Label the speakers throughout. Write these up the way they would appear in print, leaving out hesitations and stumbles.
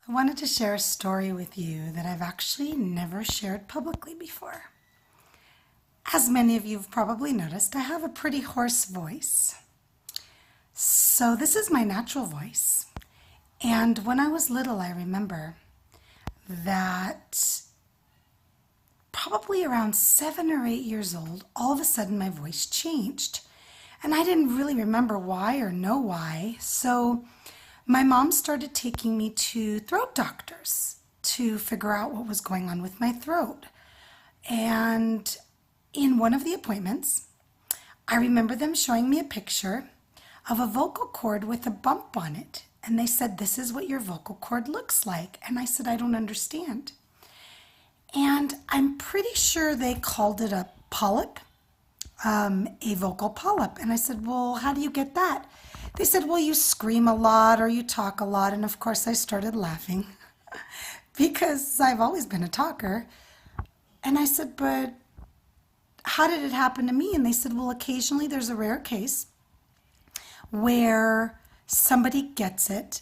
Speaker 1: I wanted to share a story with you that I've actually never shared publicly before. As many of you have probably noticed, I have a pretty hoarse voice. So this is my natural voice. And when I was little, I remember that probably around 7 or 8 years old, all of a sudden my voice changed. And I didn't really remember why or know why. So my mom started taking me to throat doctors to figure out what was going on with my throat. And in one of the appointments, I remember them showing me a picture of a vocal cord with a bump on it. And they said, "This is what your vocal cord looks like." And I said, "I don't understand." And I'm pretty sure they called it a polyp, a vocal polyp. And I said, "Well, how do you get that?" They said, "Well, you scream a lot or you talk a lot." And of course, I started laughing because I've always been a talker. And I said, "But how did it happen to me?" And they said, "Well, occasionally there's a rare case where somebody gets it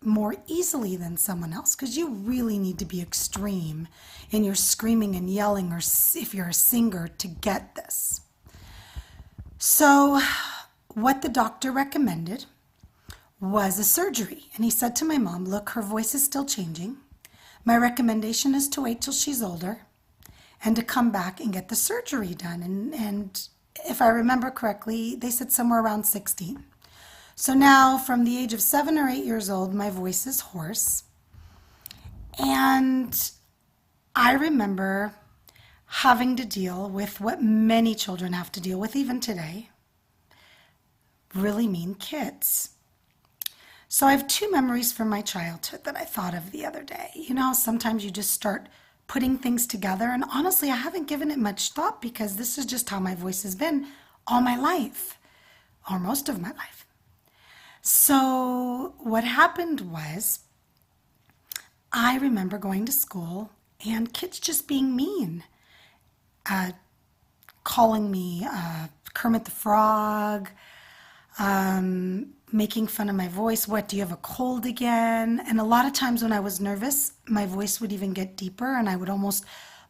Speaker 1: more easily than someone else because you really need to be extreme in your screaming and yelling, or if you're a singer, to get this." So what the doctor recommended was a surgery. And he said to my mom, "Look, her voice is still changing. My recommendation is to wait till she's older and to come back and get the surgery done." And if I remember correctly, they said somewhere around 16. So now, from the age of 7 or 8 years old, my voice is hoarse. And I remember having to deal with what many children have to deal with even today: really mean kids. So I have two memories from my childhood that I thought of the other day. You know, sometimes you just start putting things together, and honestly, I haven't given it much thought because this is just how my voice has been all my life, or most of my life. So what happened was, I remember going to school and kids just being mean, uh, calling me Kermit the Frog, making fun of my voice. "What, do you have a cold again?" And a lot of times when I was nervous, my voice would even get deeper and I would almost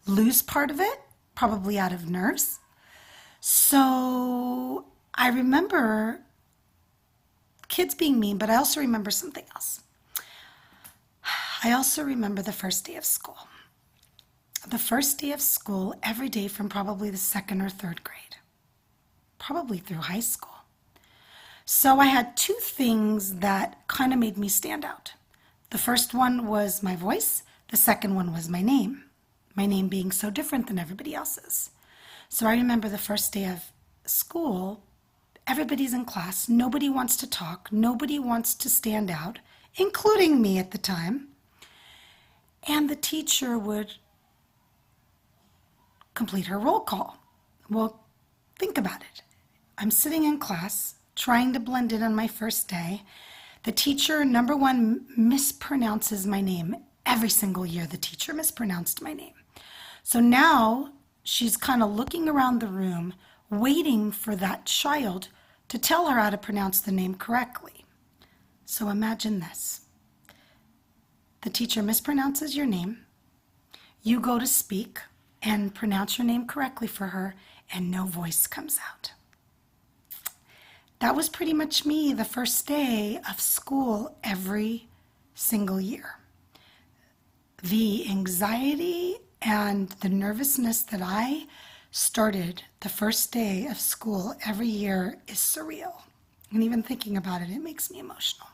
Speaker 1: lose part of it, probably out of nerves. So I remember kids being mean, but I also remember something else. I also remember the first day of school. The first day of school, every day from probably the second or third grade, probably through high school. So I had two things that kind of made me stand out. The first one was my voice. The second one was my name being so different than everybody else's. So I remember the first day of school, everybody's in class. Nobody wants to talk. Nobody wants to stand out, including me at the time. And the teacher would complete her roll call. Well, think about it. I'm sitting in class trying to blend in on my first day. The teacher, number one, mispronounces my name. Every single year, the teacher mispronounced my name. So now she's kind of looking around the room, waiting for that child to tell her how to pronounce the name correctly. So imagine this. The teacher mispronounces your name. You go to speak and pronounce your name correctly for her, and no voice comes out. That was pretty much me the first day of school every single year. The anxiety and the nervousness that I started the first day of school every year is surreal. And even thinking about it, it makes me emotional.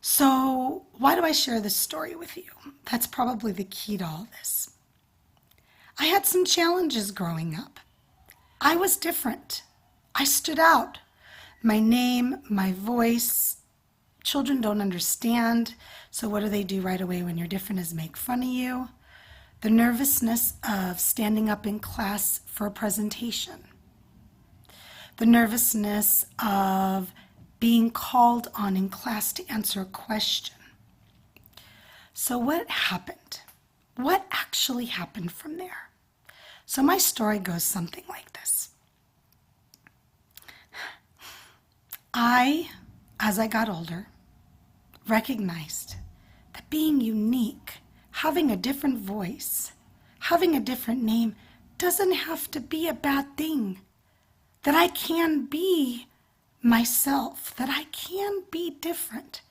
Speaker 1: So why do I share this story with you? That's probably the key to all this. I had some challenges growing up. I was different. I stood out. My name, my voice, children don't understand. So what do right away when you're different is make fun of you. The nervousness of standing up in class for a presentation. The nervousness of being called on in class to answer a question. So what happened? What actually happened from there? So my story goes something like this. As I got older, recognized being unique, having a different voice, having a different name doesn't have to be a bad thing. That I can be myself, that I can be different.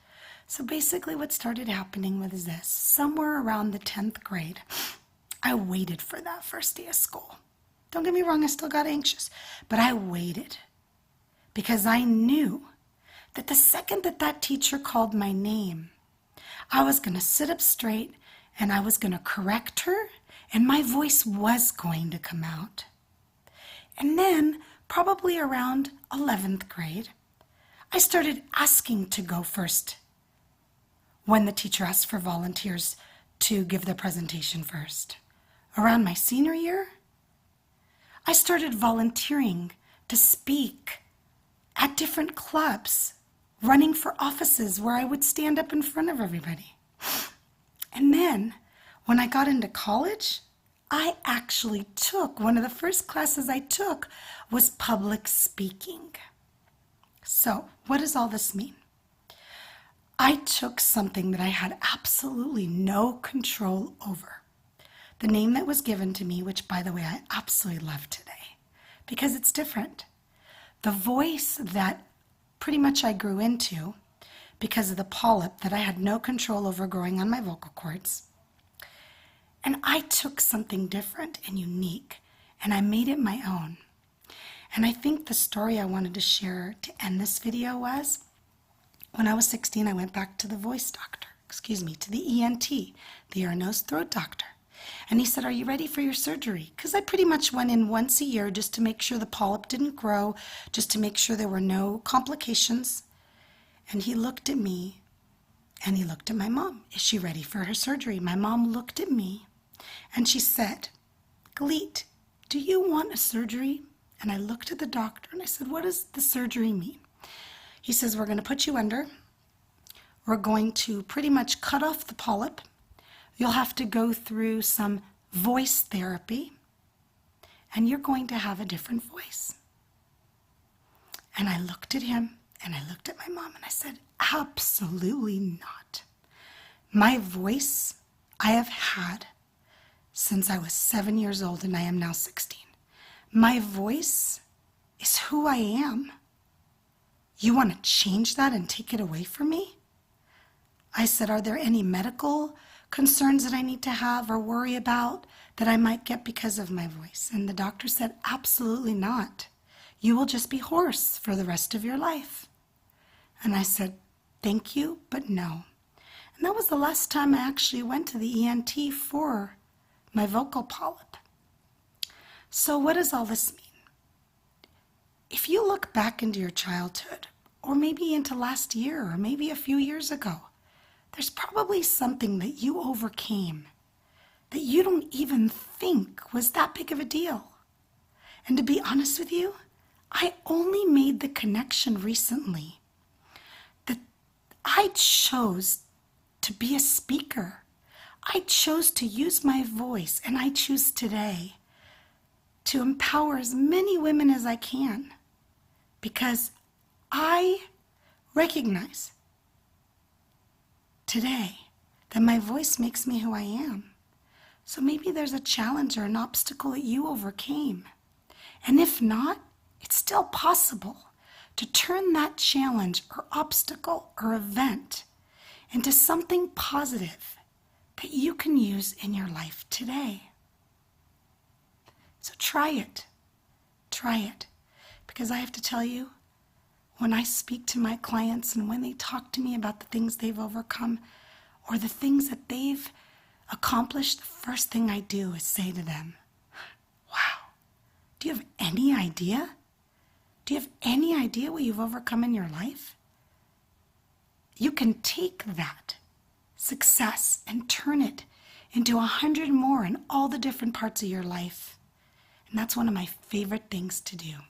Speaker 1: So basically what started happening was this. Somewhere around the 10th grade, I waited for that first day of school. Don't get me wrong, I still got anxious, but I waited because I knew that the second that that teacher called my name, I was going to sit up straight and I was going to correct her and my voice was going to come out. And then, probably around 11th grade, I started asking to go first when the teacher asked for volunteers to give the presentation first. Around my senior year, I started volunteering to speak at different clubs, running for offices where I would stand up in front of everybody. And then, when I got into college, I actually took, one of the first classes I took was public speaking. So, what does all this mean? I took something that I had absolutely no control over. The name that was given to me, which by the way, I absolutely love today, because it's different. The voice that pretty much I grew into because of the polyp that I had no control over growing on my vocal cords. And I took something different and unique and I made it my own. And I think the story I wanted to share to end this video was, when I was 16, I went back to the to the ENT, the ear, nose, throat doctor. And he said, "Are you ready for your surgery?" Because I pretty much went in once a year just to make sure the polyp didn't grow, just to make sure there were no complications. And he looked at me and he looked at my mom. "Is she ready for her surgery?" My mom looked at me and she said, "Galit, do you want a surgery?" And I looked at the doctor and I said, "What does the surgery mean?" He says, "We're going to put you under. We're going to pretty much cut off the polyp. You'll have to go through some voice therapy, and you're going to have a different voice." And I looked at him, and I looked at my mom, and I said, "Absolutely not. My voice I have had since I was 7 years old, and I am now 16. My voice is who I am. You want to change that and take it away from me?" I said, "Are there any medical concerns that I need to have or worry about that I might get because of my voice?" And the doctor said, "Absolutely not. You will just be hoarse for the rest of your life." And I said, "Thank you, but no." And that was the last time I actually went to the ENT for my vocal polyp. So what does all this mean? If you look back into your childhood, or maybe into last year, or maybe a few years ago, there's probably something that you overcame that you don't even think was that big of a deal. And to be honest with you, I only made the connection recently that I chose to be a speaker. I chose to use my voice, and I choose today to empower as many women as I can, because I recognize today that my voice makes me who I am. So maybe there's a challenge or an obstacle that you overcame. And if not, it's still possible to turn that challenge or obstacle or event into something positive that you can use in your life today. So try it. Try it. Because I have to tell you, when I speak to my clients and when they talk to me about the things they've overcome or the things that they've accomplished, the first thing I do is say to them, "Wow, do you have any idea? Do you have any idea what you've overcome in your life?" You can take that success and turn it into 100 more in all the different parts of your life. And that's one of my favorite things to do.